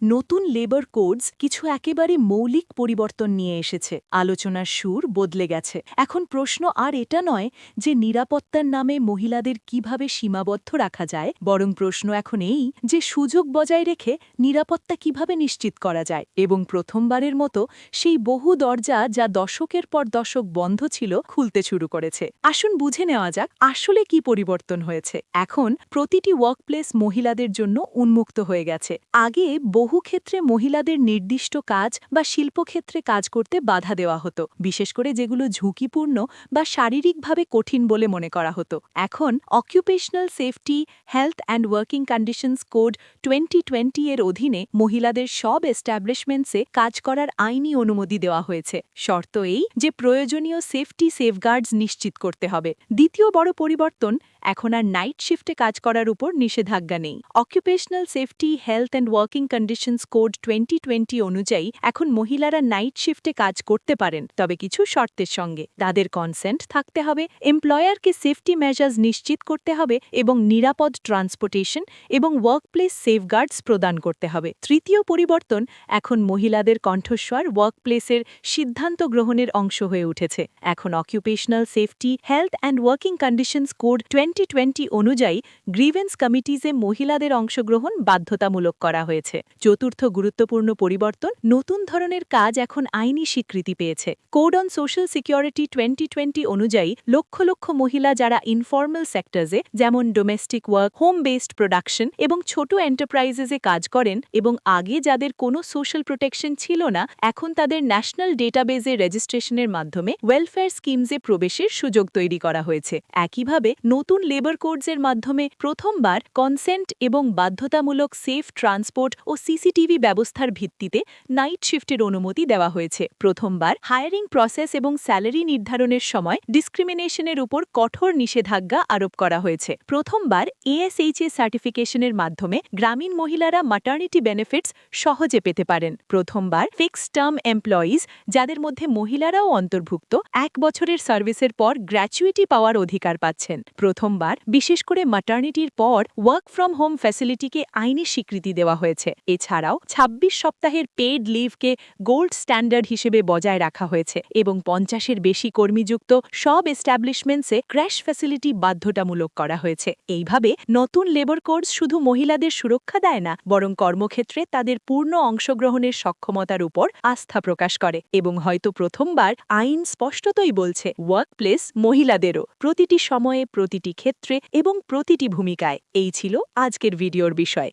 নতুন labour codes কিছু একেবারে মৌলিক পরিবর্তন নিয়ে এসেছে। আলোচনার সুর বদলে গেছে। এখন প্রশ্ন আর এটা নয় যে নিরাপত্তার নামে মহিলাদের কিভাবে সীমাবদ্ধ রাখা যায়, বরং প্রশ্ন এখন এই যে সুযোগ বজায় রেখে নিরাপত্তা কিভাবে নিশ্চিত করা যায় এবং প্রথমবারের মতো সেই বহু দরজা যা দশকের পর দশক বন্ধ ছিল খুলতে শুরু করেছে। আসুন বুঝে নেওয়া যাক আসলে কি পরিবর্তন হয়েছে। এখন প্রতিটি ওয়ার্কপ্লেস মহিলাদের জন্য উন্মুক্ত হয়ে গেছে। আগে বহু ক্ষেত্রে মহিলাদের নির্দিষ্ট কাজ বা শিল্পক্ষেত্রে কাজ করতে বাধা দেওয়া হতো, বিশেষ করে যেগুলো ঝুঁকিপূর্ণ বা শারীরিকভাবে কঠিন বলে মনে করা হতো। এখন occupational safety, health and working conditions code 2020 এর অধীনে মহিলাদের সব এস্টাবলিশমেন্টসে কাজ করার আইনি অনুমতি দেওয়া হয়েছে। শর্ত এই যে প্রয়োজনীয় সেফটি সেফগার্ডস নিশ্চিত করতে হবে। দ্বিতীয় বড় পরিবর্তন, এখন আর নাইট শিফটে কাজ করার উপর নিষেধাজ্ঞা নেই। Occupational safety, health and working conditions code 2020 অনুযায়ী এখন মহিলারা নাইট শিফটে কাজ করতে পারেন, তবে কিছু শর্তের সঙ্গে। তাদের কনসেন্ট থাকতে হবে, এমপ্লয়ারকে সেফটি মেজার্স নিশ্চিত করতে হবে এবং নিরাপদ ট্রান্সপোর্টেশন এবং ওয়ার্কপ্লেস সেফগার্ডস প্রদান করতে হবে। তৃতীয় পরিবর্তন, এখন মহিলাদের কণ্ঠস্বর ওয়ার্কপ্লেসের সিদ্ধান্ত গ্রহণের অংশ হয়ে উঠেছে। এখন occupational safety, health and working conditions code 2020 অনুযায়ী গ্রিভেন্স কমিটিজে মহিলাদের অংশগ্রহণ বাধ্যতামূলক করা হয়েছে। চতুর্থ গুরুত্বপূর্ণ পরিবর্তন, নতুন ধরনের কাজ এখন আইনি স্বীকৃতি পেয়েছে। কোড অন সোশ্যাল সিকিউরিটি 2020 অনুযায়ী লক্ষ লক্ষ মহিলা যারা ইনফর্মাল সেক্টরসে যেমন domestic work, home based production এবং ছোট এন্টারপ্রাইজেসে কাজ করেন এবং আগে যাদের কোনো সোশ্যাল প্রোটেকশন ছিল না, এখন তাদের ন্যাশনাল ডেটাবেজে রেজিস্ট্রেশনের মাধ্যমে ওয়েলফেয়ার স্কিমসে প্রবেশের সুযোগ তৈরি করা হয়েছে। একইভাবে নতুন লেবার কোডসের মাধ্যমে প্রথমবার কনসেন্ট এবং বাধ্যতামূলক সেফ ট্রান্সপোর্ট ও সিসিটিভি ব্যবস্থার ভিত্তিতে নাইট শিফটের অনুমতি দেওয়া হয়েছে। প্রথমবার হায়ারিং প্রসেস এবং স্যালারি নির্ধারণের সময় ডিসক্রিমিনেশনের উপর কঠোর নিষেধাজ্ঞা আরোপ করা হয়েছে। প্রথমবার এএসএইচএ সার্টিফিকেশনের মাধ্যমে গ্রামীণ মহিলারা ম্যাটারনিটি বেনিফিটস সহজে পেতে পারেন। প্রথমবার ফিক্সড টার্ম এমপ্লয়িজ, যাদের মধ্যে মহিলারাও অন্তর্ভুক্ত, 1 বছরের সার্ভিসের পর গ্র্যাচুইটি পাওয়ার অধিকার পাচ্ছেন। প্রথমবার বিশেষ করে ম্যাটারনিটির পর ওয়ার্ক ফ্রম হোম ফ্যাসিলিটিকে আইনি স্বীকৃতি দেওয়া হয়েছে। এছাড়াও 26 সপ্তাহের পেইড লিভকে গোল্ড স্ট্যান্ডার্ড হিসেবে বজায় রাখা হয়েছে এবং 50-এর বেশি কর্মীযুক্ত সব এস্টাবলিশমেন্টসে ক্র্যাশ ফ্যাসিলিটি বাধ্যতামূলক করা হয়েছে। এইভাবে নতুন লেবার কোডস শুধু মহিলাদের সুরক্ষা দেয় না, বরং কর্মক্ষেত্রে তাদের পূর্ণ অংশগ্রহণের সক্ষমতার উপর আস্থা প্রকাশ করে এবং হয়তো প্রথমবার আইন স্পষ্টতই বলছে ওয়ার্কপ্লেস মহিলাদেরও, প্রতিটি সময়ে, প্রতিটি ক্ষেত্রে এবং প্রতিটি ভূমিকায়। এই ছিল আজকের ভিডিওর বিষয়।